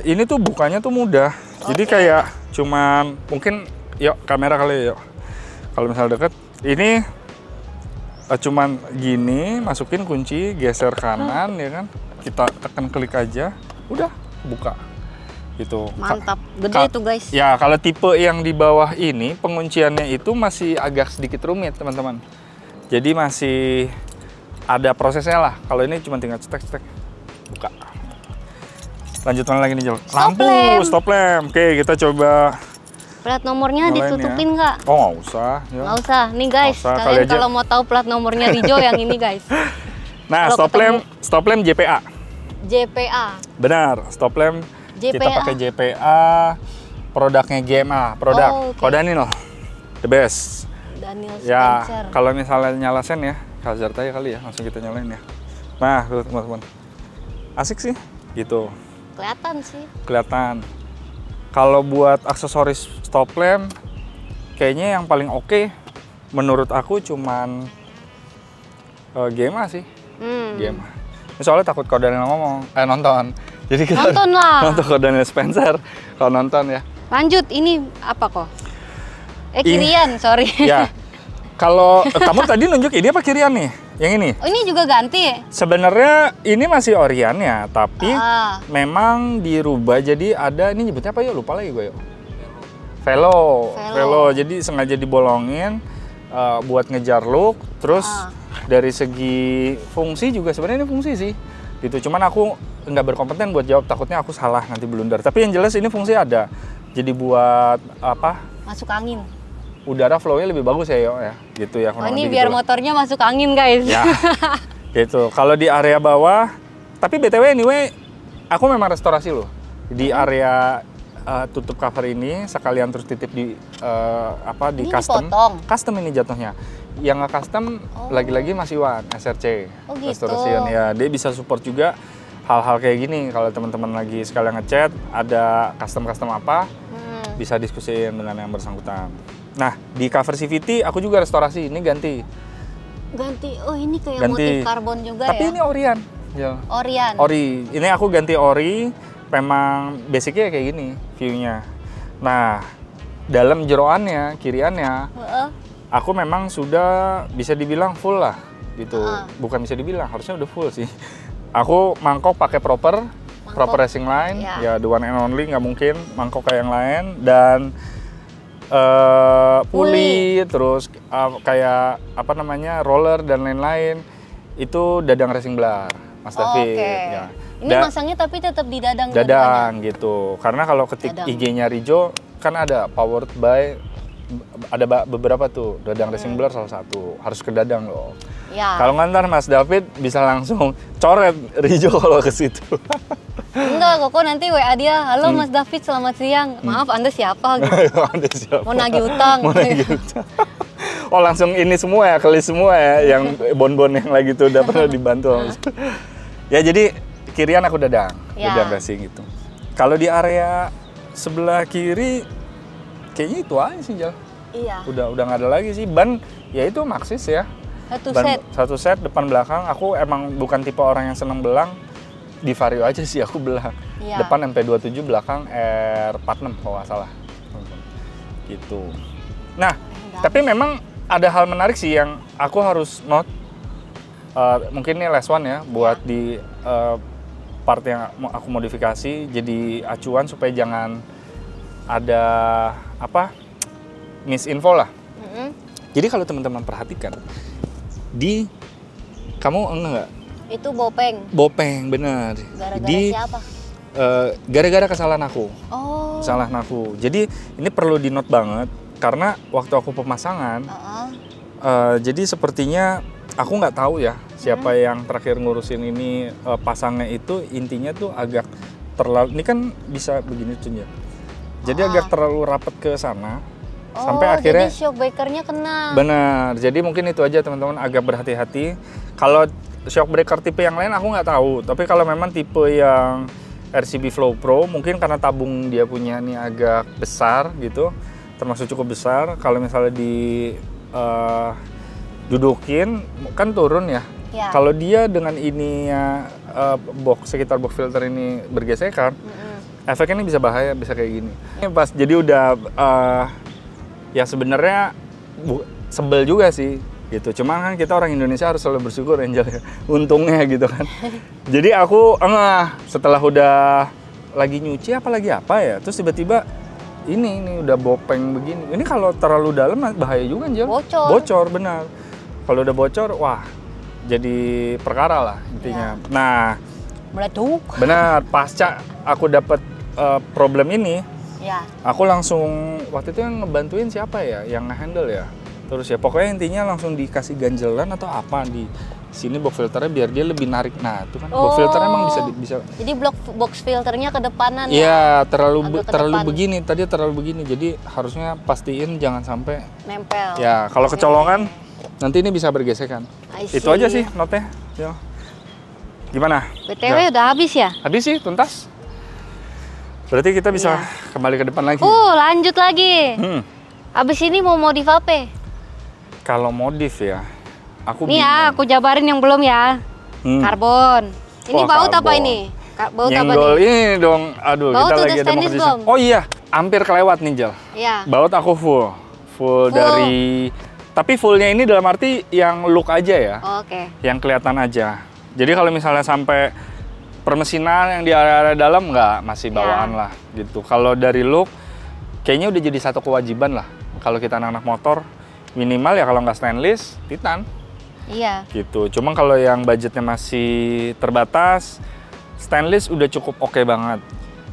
Ini tuh bukanya tuh mudah. Jadi kayak cuman mungkin yuk kamera kali yuk. Kalau misal deket ini cuman gini, masukin kunci, geser kanan ya kan. Kita tekan klik aja, udah buka. Gitu. Mantap. Gede itu guys. Ya, kalau tipe yang di bawah ini pengunciannya itu masih agak sedikit rumit, teman-teman. Jadi masih ada prosesnya lah. Kalau ini cuma tinggal cetek-cetek, buka. Lanjut mana lagi nih, Jel? Lampu, stop lamp. Oke, kita coba. Plat nomornya ditutupin nggak? Oh, nggak usah. Ya. Nggak usah. Nih guys, kalian kalau mau tahu plat nomornya Rijo yang ini guys. Nah, stop lamp JPA. JPA. Benar, stop lamp. JPA. Kita pakai JPA. Produknya GMA. Kode Daniel, the best. Daniel Spencer. Ya, kalau misalnya nyala sen ya, Hazard aja kali ya, langsung kita nyalain ya. Nah, tuh teman-teman. Asik sih, gitu. Kelihatan sih. Kelihatan. Kalau buat aksesoris stop lamp, kayaknya yang paling oke menurut aku cuman GMA sih. GMA. Soalnya takut kalau Daniel nonton. Jadi kita nonton lah. Nonton kalau Daniel Spencer, kalau nonton ya. Lanjut, ini apa kok? Kirian, sorry. Ya. Kalau kamu tadi nunjuk ini apa kirian nih? Yang ini? Oh, ini juga ganti? Sebenarnya ini masih Orion ya, tapi memang dirubah jadi ada, ini nyebutnya apa ya? Lupa lagi gue yuk. Velo. Jadi sengaja dibolongin buat ngejar look. Terus dari segi fungsi juga sebenarnya ini fungsi sih. Gitu. Cuman aku nggak berkompeten buat jawab, takutnya aku salah nanti blunder. Tapi yang jelas ini fungsi ada. Jadi buat apa? Masuk angin. Udara flow-nya lebih bagus ya, gitu ya. Oh, ini biar gitu motornya masuk angin guys. Ya, gitu. Kalau di area bawah, tapi BTW anyway, aku memang restorasi loh. Di area tutup cover ini, sekalian terus titip di di ini custom. Dipotong. Custom ini jatuhnya. Yang nggak custom, lagi-lagi Mas Iwan, SRC. Oh gitu. Restorasian, ya. Dia bisa support juga hal-hal kayak gini. Kalau teman-teman lagi sekalian ngechat, ada custom-custom apa, bisa diskusiin dengan yang bersangkutan. Nah, di cover CVT aku juga restorasi, ini ganti. Oh ini kayak motif karbon juga. Tapi ya? Tapi ini Orion. Ya. Ori. Ini aku ganti ori, memang basicnya kayak gini view-nya. Nah, dalam jeroannya, kiriannya, aku memang sudah bisa dibilang full lah, gitu. Bukan bisa dibilang, harusnya udah full sih. Aku mangkok pakai proper racing line, ya the one and only, nggak mungkin mangkok kayak yang lain. Dan puli, terus kayak apa namanya roller dan lain-lain itu dadang racing bar, Mas David. Ya. Ini masangnya tapi tetap di dadang. Dadang gitu, karena kalau ketik IG-nya Rijo kan ada powered by, ada beberapa tuh, dadang racing bar salah satu, harus ke dadang loh. Ya. Kalau ngantar Mas David bisa langsung coret Rijo kalau ke situ. Enggak, Koko nanti WA dia, halo Mas David, selamat siang. Maaf, Anda siapa? Gitu. Anda siapa? Mau nagih utang. Oh, langsung ini semua ya, kelis semua ya, yang bon-bon yang lagi tuh udah pernah dibantu. Ya, jadi kirian aku dadang racing gitu. Kalau di area sebelah kiri, kayaknya itu aja sih, Jal. Iya. Udah nggak ada lagi sih. Ban, ya itu Maxxis ya. Satu set depan belakang. Aku emang bukan tipe orang yang seneng belang. Di Vario aja sih aku belang. Iya. Depan MP27, belakang R46 kalau nggak salah. Gitu. Nah, tapi memang ada hal menarik sih yang aku harus note. Mungkin ini last one ya, buat di part yang aku modifikasi, jadi acuan supaya jangan ada misinfo lah. Jadi kalau teman-teman perhatikan, kamu enggak? Itu bopeng. Bopeng, bener. Gara-gara siapa? Gara-gara kesalahan aku. Oh. Kesalahan aku. Jadi ini perlu di-note banget, karena waktu aku pemasangan, jadi sepertinya aku nggak tahu ya siapa yang terakhir ngurusin ini, pasangnya itu intinya tuh agak terlalu, ini kan bisa begini tuh ya. Jadi agak terlalu rapat ke sana. Sampai akhirnya jadi shock breakernya kena. Benar. Jadi mungkin itu aja teman-teman, agak berhati-hati. Kalau shock breaker tipe yang lain aku nggak tahu. Tapi kalau memang tipe yang RCB Flow Pro, mungkin karena tabung dia punya nih agak besar gitu, termasuk cukup besar. Kalau misalnya dudukin kan turun ya. Kalau dia dengan ininya sekitar box filter ini bergesekan, efeknya ini bisa bahaya, bisa kayak gini. Ini pas jadi udah ya sebenarnya sebel juga sih gitu. Cuma kan kita orang Indonesia harus selalu bersyukur, Angel, ya. Untungnya gitu kan. Jadi aku setelah udah lagi nyuci apalagi apa ya, terus tiba-tiba ini udah bopeng begini. Ini kalau terlalu dalam bahaya juga, Angel. Bocor benar. Kalau udah bocor, wah jadi perkara lah intinya. Ya. Nah, meletup. Benar, pasca aku dapat problem ini, ya. Aku langsung waktu itu yang ngebantuin siapa ya, yang nge-handle ya. Terus ya pokoknya intinya langsung dikasih ganjelan atau apa di sini box filternya biar dia lebih narik. Nah, itu kan box filternya emang bisa. Jadi box filternya ke depanan ya. Iya, terlalu begini, tadi terlalu begini. Jadi harusnya pastiin jangan sampai nempel. Ya, kalau kecolongan nanti ini bisa bergesekan. Itu aja sih note-nya. Yo. Gimana? BTW udah habis ya? Habis sih, tuntas. Berarti kita bisa kembali ke depan lagi. Lanjut lagi. Habis ini mau modif apa? Kalau modif ya, aku nih ya, aku jabarin yang belum ya. Karbon. Ini baut apa ini? Baut apa nih? Ini dong. Aduh, baut kita lagi ada mau kerja. Oh iya, hampir kelewat nih, Jel. Iya. Baut aku full dari, tapi fullnya ini dalam arti yang look aja ya. Oke. Yang kelihatan aja. Jadi kalau misalnya sampai permesinan yang di area dalam masih bawaan lah gitu. Kalau dari look kayaknya udah jadi satu kewajiban lah kalau kita anak-anak motor, minimal ya kalau nggak stainless, titan. Iya. Gitu. Cuma kalau yang budgetnya masih terbatas, stainless udah cukup oke banget.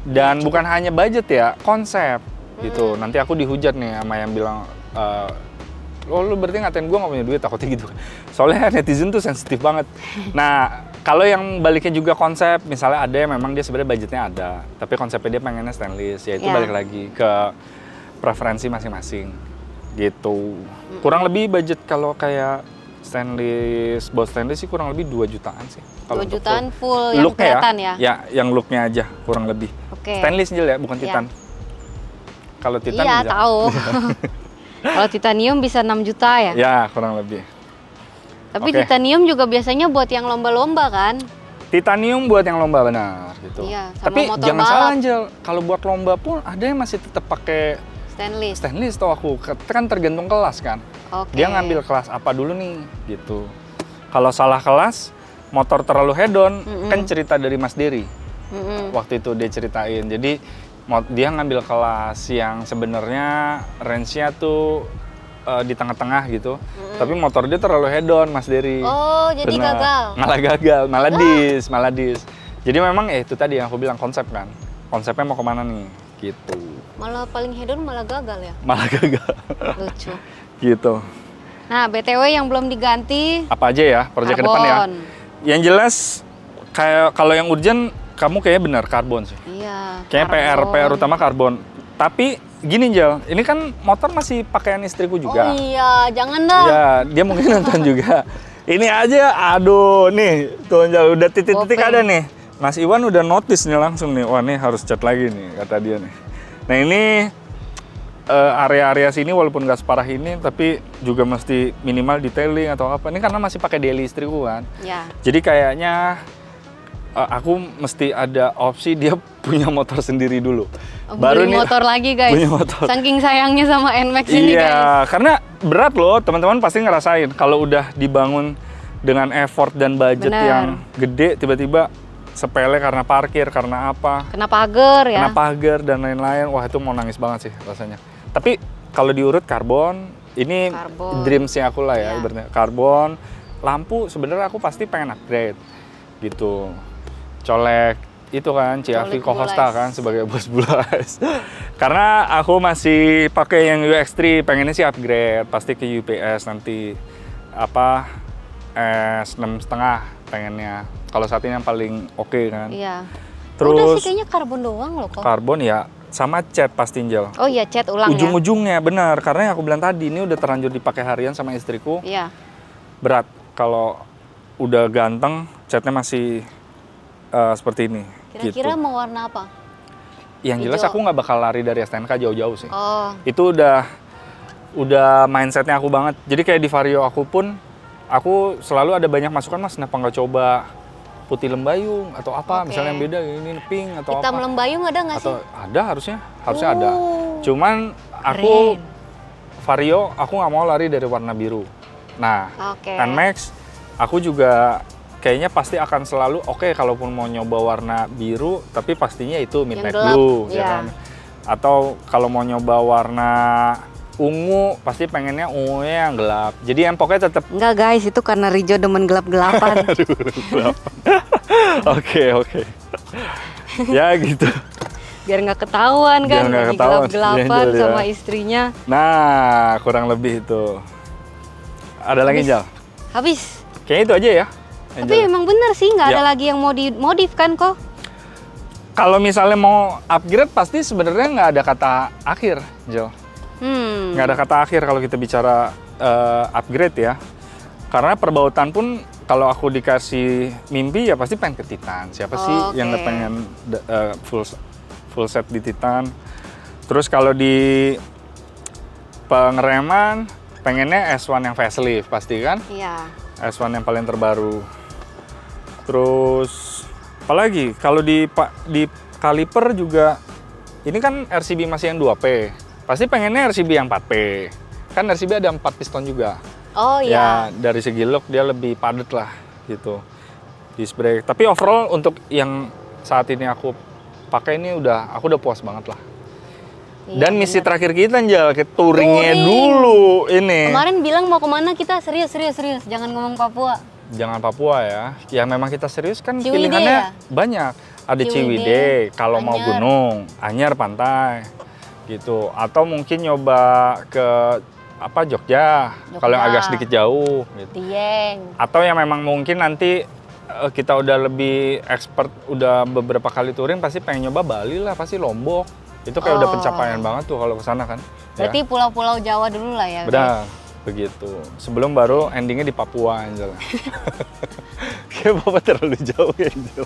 Dan bukan hanya budget ya, konsep gitu. Nanti aku dihujat nih sama yang bilang lu berarti ngatain gue nggak punya duit, takutnya gitu. Soalnya netizen tuh sensitif banget. Nah, kalau yang baliknya juga konsep, misalnya ada yang memang dia sebenarnya budgetnya ada, tapi konsepnya dia pengennya stainless, ya itu balik lagi ke preferensi masing-masing, gitu. Kurang lebih budget kalau kayak stainless, baut stainless sih kurang lebih 2 jutaan sih. 2 jutaan full yang kelihatan ya? Ya, yang looknya aja kurang lebih. Stainless Jel ya, bukan titan. Kalau titan bisa. Tahu. Kalau titanium bisa 6 juta ya? Ya, kurang lebih. Tapi titanium juga biasanya buat yang lomba-lomba kan? Titanium buat yang lomba, benar gitu. Iya, sama tapi motor jangan balap. salah, Angel. Kalau buat lomba pun ada yang masih tetap pakai stainless. Stainless tau aku. Kan tergantung kelas kan. Dia ngambil kelas apa dulu nih gitu. Kalau salah kelas, motor terlalu hedon, kan cerita dari Mas Dery. Waktu itu dia ceritain. Jadi dia ngambil kelas yang sebenarnya range-nya tuh di tengah-tengah gitu. Tapi motor dia terlalu hedon, Mas Dery. Oh, jadi gagal. Malah gagal, malah dis. Jadi memang itu tadi yang aku bilang konsep kan. Konsepnya mau kemana nih, gitu. Malah paling hedon malah gagal ya? Malah gagal. Lucu. Gitu. Nah, BTW yang belum diganti apa aja ya, proyek ke depan ya. Yang jelas kayak kalau yang urgent kamu kayaknya benar karbon sih. Iya. Kayaknya PR utama karbon. Tapi gini Jel, ini kan motor masih pakaian istriku juga. Oh iya, jangan dah. Ya, dia mungkin nonton juga. Ini aja, aduh nih, tuh Jel, udah titik-titik ada nih. Mas Iwan udah notice nih langsung nih, wah nih harus cat lagi nih, kata dia nih. Nah ini area-area sini walaupun nggak separah ini, tapi juga mesti minimal detailing atau apa. Ini karena masih pakai daily istriku kan. Ya. Jadi kayaknya aku mesti ada opsi dia punya motor sendiri dulu. Baru nih motor lagi guys. Punya motor. Saking sayangnya sama NMAX ini guys. Iya, karena berat loh, teman-teman pasti ngerasain kalau udah dibangun dengan effort dan budget yang gede, tiba-tiba sepele karena parkir, karena apa? Kena pagar ya. Kena pagar dan lain-lain. Wah, itu mau nangis banget sih rasanya. Tapi kalau diurut karbon Ini Karbon. dreamsnya aku lah ya, Iya. ibaratnya karbon. Lampu sebenarnya aku pasti pengen upgrade gitu. Colek itu kan Ciavi Colek Cohosta Bulas. kan sebagai bos Bulas. Karena aku masih pakai yang UX3, pengennya sih upgrade pasti ke UPS nanti apa S6,5 pengennya. Kalau saat ini yang paling oke kan. Iya. Udah Terus sih kayaknya karbon doang loh kok. karbon ya sama cat pasti Angel. Oh iya, cat ulang ya. Ujung-ujungnya benar, karena yang aku bilang tadi ini udah terlanjur dipakai harian sama istriku. Iya. Berat kalau udah ganteng, catnya masih seperti ini. Kira-kira gitu. mau warna apa? Yang jelas hijau. aku nggak bakal lari dari STNK jauh-jauh sih. Oh, Itu udah mindsetnya aku banget. Jadi kayak di Vario aku pun, aku selalu ada banyak masukan, Mas, kenapa nggak coba putih lembayung atau apa, Oke. misalnya yang beda ini pink atau hitam apa. lembayung ada nggak sih? Atau ada harusnya ada. Oh, Cuman aku keren. Vario aku nggak mau lari dari warna biru. Nah, Oke. NMAX aku juga kayaknya pasti akan selalu oke kalaupun mau nyoba warna biru, tapi pastinya itu midnight gelap, blue, ya iya. kan? Atau kalau mau nyoba warna ungu, pasti pengennya ungunya yang gelap. Jadi yang pokoknya tetap Enggak guys, itu karena Rijo demen gelap-gelapan. oke. Ya gitu. Biar nggak ketahuan kan, Biar nggak lagi ketahuan, gelap-gelapan Angel, ya. sama istrinya. Nah, kurang lebih itu. Ada lagi, Habis. Jal? Habis. Kayaknya itu aja ya. Tapi Angel. emang bener sih, nggak ada Ya. lagi yang mau dimodif kan kok? Kalau misalnya mau upgrade, pasti sebenarnya nggak ada kata akhir, Jel. Nggak ada kata akhir kalau kita bicara upgrade ya. Karena perbautan pun kalau aku dikasih mimpi ya pasti pengen ke Titan. Siapa sih yang nggak Oke. pengen full set di Titan? Terus kalau di pengereman pengennya S1 yang facelift pasti kan? Iya. S1 yang paling terbaru. Terus apalagi kalau di kaliper juga ini kan RCB masih yang 2P. Pasti pengennya RCB yang 4P. Kan RCB ada 4 piston juga. Oh Ya iya. dari segi look dia lebih padat lah gitu. Disc brake. Tapi overall untuk yang saat ini aku pakai ini aku udah puas banget lah. Iya, Dan misi bener. terakhir kita Njal, ke touringnya Touring. dulu ini. Kemarin bilang mau kemana kita serius. Jangan ngomong Papua. Jangan Papua ya. Ya memang kita serius kan Ciwidey pilihannya ya? banyak. Ada Ciwidey, Ciwidey, kalau mau Anyer. gunung, Anyer pantai gitu. Atau mungkin nyoba ke Jogja, kalau yang agak sedikit jauh gitu. Dieng. Atau yang memang mungkin nanti kita udah lebih expert, udah beberapa kali touring pasti pengen nyoba Bali lah, pasti Lombok. Itu kayak udah Oh. pencapaian banget tuh kalau ke sana kan. Berarti pulau-pulau Jawa dulu lah ya. Benar, begitu. Sebelum baru endingnya di Papua, Angel. Kayak Papua terlalu jauh ya, Angel.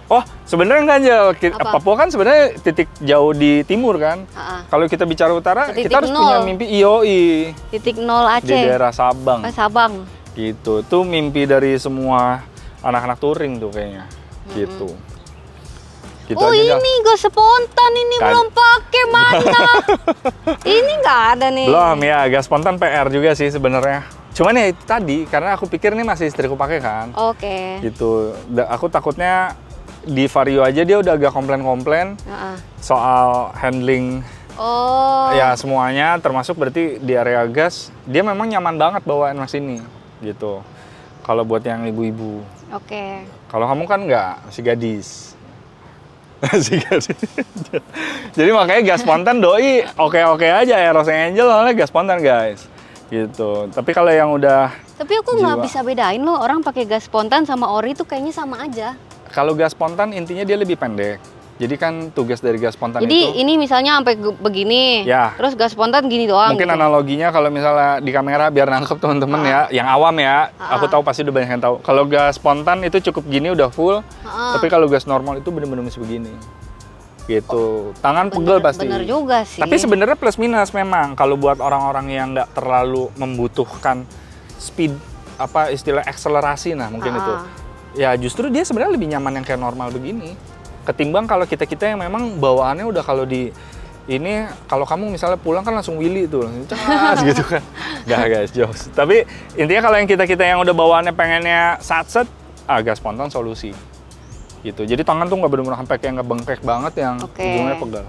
Oh, sebenarnya enggak, Angel. Apa? Papua kan sebenarnya titik jauh di timur kan. Ha-ha. Kalau kita bicara utara, Titik kita harus nol. punya mimpi IOI Titik 0 di Aceh. daerah Sabang. Sabang. Gitu. Itu mimpi dari semua anak-anak touring tuh kayaknya. Gitu. Gitu Oh aja, Jal. ini gas spontan ini Kan. belum pakai mana? Ini nggak ada nih. Belum ya, gas spontan PR juga sih sebenarnya. Cuman ya itu tadi, karena aku pikir ini masih istriku pakai kan. Oke. Gitu. Aku takutnya di Vario aja dia udah agak komplain-komplain Ha-ha. soal handling Oh. ya semuanya, termasuk berarti di area gas dia memang nyaman banget bawa NMAX ini gitu. Kalau buat yang ibu-ibu. Oke. Kalau kamu kan nggak, masih gadis. Masih gadis. Jadi makanya gas spontan doi oke-oke aja ya, Rose Angel soalnya gas spontan guys. Gitu. Tapi kalau yang udah Tapi aku nggak Jiwa. bisa bedain loh, orang pakai gas spontan sama ori tuh kayaknya sama aja. kalau gas spontan intinya dia lebih pendek. Jadi kan tugas dari gas spontan Jadi itu ini misalnya sampai begini, Ya. terus gas spontan gini doang. mungkin gitu. analoginya kalau misalnya di kamera biar nangkep teman-teman ya, yang awam ya, aku tahu pasti udah banyak yang tahu. Kalau gas spontan itu cukup gini udah full, Ha-ha. tapi kalau gas normal itu bener-bener mesti begini. Gitu. Tangan pegel pasti. Bener juga sih. Tapi sebenarnya plus minus memang kalau buat orang-orang yang nggak terlalu membutuhkan speed istilah akselerasi mungkin itu. Ya justru dia sebenarnya lebih nyaman yang kayak normal begini. Ketimbang kalau kita-kita yang memang bawaannya udah kalau di ini kalau kamu misalnya pulang kan langsung wheelie tuh, cas gitu kan. Nggak guys, jokes. Tapi intinya kalau yang kita-kita yang udah bawaannya pengennya satset, gas spontan solusi. Gitu. Jadi tangan tuh nggak benar-benar sampai kayak ngebengkek banget yang Oke. ujungnya pegal.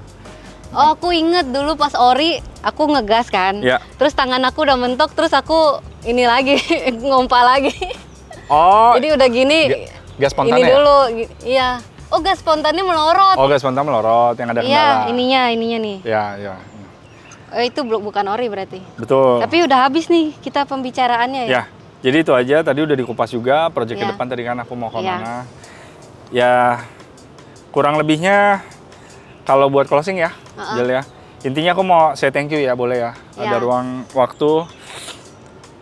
Oh, aku inget dulu pas ori, aku ngegas kan. Ya. Terus tangan aku udah mentok, terus aku ini lagi, ngompa lagi. Oh. Jadi udah gini, gas spontan ini ya? dulu, iya. Oh, gas spontannya melorot. Oh, gas spontan melorot, yang ada kendala. Iya, ininya nih. Ya. Itu bukan ori berarti. Betul. Tapi udah habis nih kita pembicaraannya ya. Ya, jadi itu aja. Tadi udah dikupas juga, proyek ke depan tadi kan aku mau kemana. Ya, kurang lebihnya kalau buat closing ya, Jel ya. Intinya aku mau say thank you ya, boleh ya. Ada ruang waktu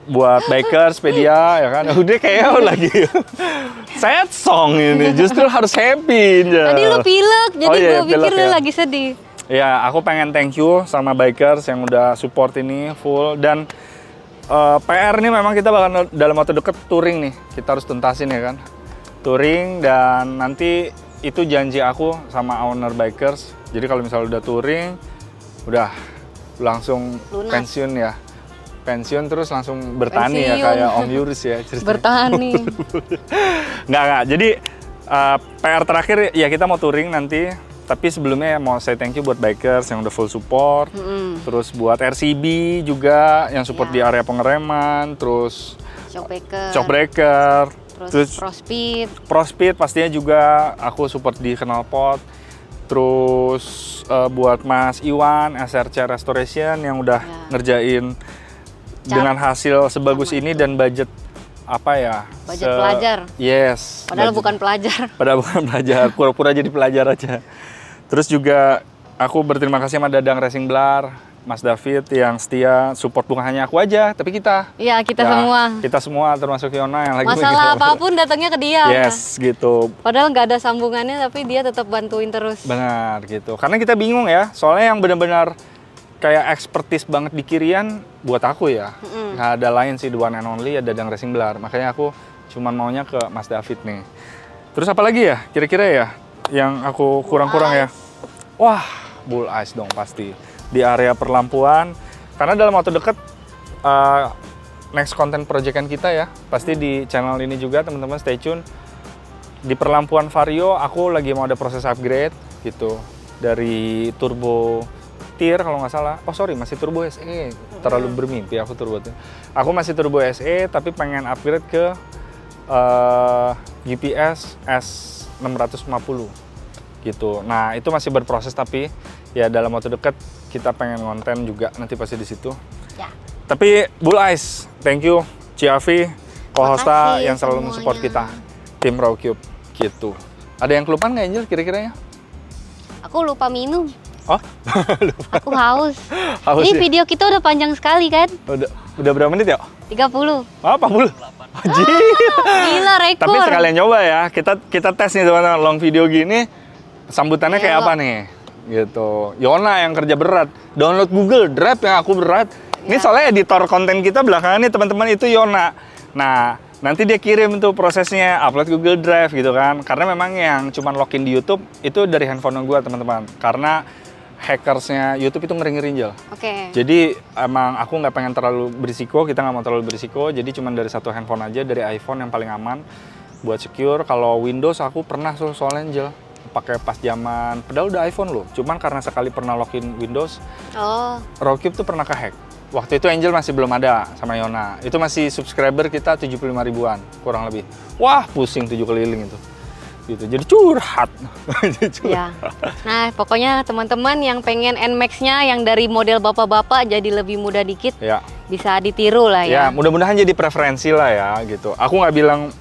buat bikers, pedia, ya kan. Udah kayak lagi sad song ini, justru harus happy. Tadi lu pilek, jadi gue pikir lu lagi sedih. Ya, aku pengen thank you sama bikers yang udah support ini full. Dan PR nih memang kita bakal dalam waktu deket touring nih. Kita harus tuntasin ya kan. Touring, dan nanti itu janji aku sama owner bikers. Jadi kalau misalnya udah touring, udah langsung pensiun ya. Pensiun terus langsung bertani ya, kayak Om Yuris ya ceritanya. Bertani. Nggak. Jadi PR terakhir ya, kita mau touring nanti. Tapi sebelumnya mau say thank you buat bikers yang udah full support. Terus buat RCB juga yang support di area pengereman. Terus shockbreaker. Terus Prospeed pastinya juga aku support di knalpot. Terus buat Mas Iwan SRC Restoration yang udah ngerjain dengan hasil sebagus ini dan budget apa ya? Budget pelajar. Yes. Padahal bukan pelajar. Padahal bukan pelajar, pura-pura jadi pelajar aja. Terus juga aku berterima kasih sama Dadang Racing Blar, Mas David yang setia support, bukan hanya aku aja, tapi kita. Iya, kita semua. Kita semua termasuk Yona yang lagi masalah apapun datangnya ke dia. Yes, gitu. Padahal nggak ada sambungannya, tapi dia tetap bantuin terus. Benar, gitu. Karena kita bingung ya, soalnya yang benar-benar kayak expertise banget di kirian buat aku ya. Nggak ada lain sih, the one and only, ada Dadang Racing Blar. Makanya aku cuman maunya ke Mas David nih. Terus apa lagi ya, kira-kira ya, yang aku kurang-kurang ya? Wah, Bull Ice dong pasti. Di area perlampuan, karena dalam waktu deket next content proyekan kita ya, pasti di channel ini juga teman-teman stay tune. Di perlampuan Vario, aku lagi mau ada proses upgrade gitu. Dari turbo tier kalau nggak salah, oh sorry masih turbo SE, terlalu bermimpi aku turbo tier. Aku masih turbo SE tapi pengen upgrade ke GPS S650 gitu. Nah itu masih berproses tapi ya dalam waktu dekat kita pengen konten juga nanti pasti di situ. Ya. Tapi Bull Ice, thank you Ciavi, co-hosta yang selalu mensupport kita, tim Raw Cube gitu. Ada yang kelupaan nggak Angel kira-kira ya? Aku lupa minum. Oh, lupa. Aku haus. Ini ya? Video kita udah panjang sekali kan? Udah berapa menit ya? 30. Oh, 40. Gila, rekor. Tapi sekalian coba ya, kita tes nih teman-teman, long video gini, sambutannya kayak apa nih? Gitu. Yona yang kerja berat, download Google Drive yang aku berat. Ini soalnya editor konten kita belakangan nih teman-teman itu Yona. Nah, nanti dia kirim tuh prosesnya, upload Google Drive gitu kan. Karena memang yang cuman login di YouTube itu dari handphone gue teman-teman. Karena hackersnya YouTube itu ngeri-ngeri Jel. Oke. Jadi emang aku nggak pengen terlalu berisiko, kita nggak mau terlalu berisiko. Jadi cuma dari satu handphone aja, dari iPhone yang paling aman buat secure. Kalau Windows aku pernah soalnya Jel pakai pas zaman, padahal udah iPhone loh. Cuman karena sekali pernah login Windows, Rawcube tuh pernah kehack. Waktu itu Angel masih belum ada sama Yona. Itu masih subscriber kita 75 ribuan kurang lebih. Wah pusing 7 keliling itu. Gitu. Jadi curhat. Ya. Nah, pokoknya teman-teman yang pengen NMAX-nya yang dari model bapak-bapak jadi lebih mudah dikit, ya, bisa ditiru lah ya. Ya, mudah-mudahan jadi preferensi lah ya gitu. Aku nggak bilang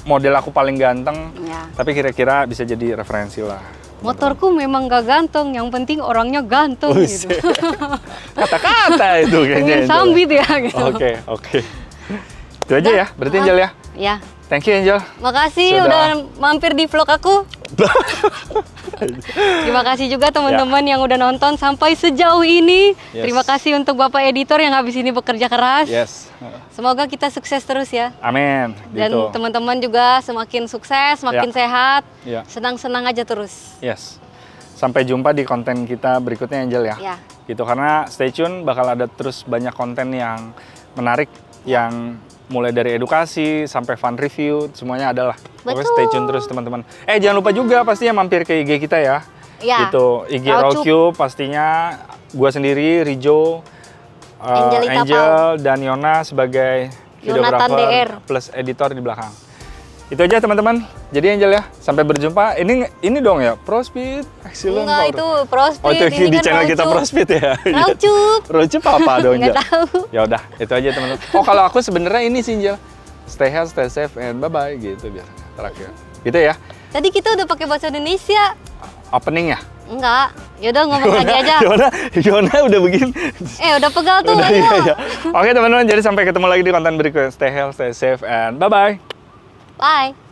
model aku paling ganteng, ya, tapi kira-kira bisa jadi referensi lah. Motorku memang gak ganteng, yang penting orangnya ganteng gitu. Kata-kata itu kayaknya. Sambit ya gitu. Oke. Itu aja ya, berarti Angel ya? Ya. Thank you Angel. Makasih udah mampir di vlog aku. Terima kasih juga teman-teman yang udah nonton sampai sejauh ini. Yes. Terima kasih untuk Bapak Editor yang habis ini bekerja keras. Yes. Semoga kita sukses terus ya. Amin. Dan teman-teman juga semakin sukses, semakin sehat. Senang-senang aja terus. Yes. Sampai jumpa di konten kita berikutnya Angel ya. Gitu, karena stay tune bakal ada terus banyak konten yang menarik, yang mulai dari edukasi sampai fun review, semuanya adalah. Pokoknya stay tune terus teman-teman. Jangan lupa juga pastinya mampir ke IG kita ya. Ya. Itu IG Rawcube pastinya. Gua sendiri, Rijo, Angel dan Yona sebagai videographer plus editor di belakang. Itu aja teman-teman. Jadi Angel ya, sampai berjumpa. Ini dong ya, ProSpeed Excellent. Enggak, itu ProSpeed. Oh, itu ini di kan channel kita ProSpeed ya. Rawcube. Rawcube apa dong, Angel? Nggak tahu. Ya udah, itu aja teman-teman. Oh, kalau aku sebenarnya ini sih, Angel. Stay healthy, stay safe, and bye-bye gitu biasanya. Terakhir. Gitu ya. Tadi kita udah pakai bahasa Indonesia. Opening ya? Enggak. Yaudah ngomong lagi aja. Yona udah begini. Udah pegal tuh. Udah, iya. Oke teman-teman, jadi sampai ketemu lagi di konten berikutnya. Stay healthy, stay safe, and bye-bye. Bye.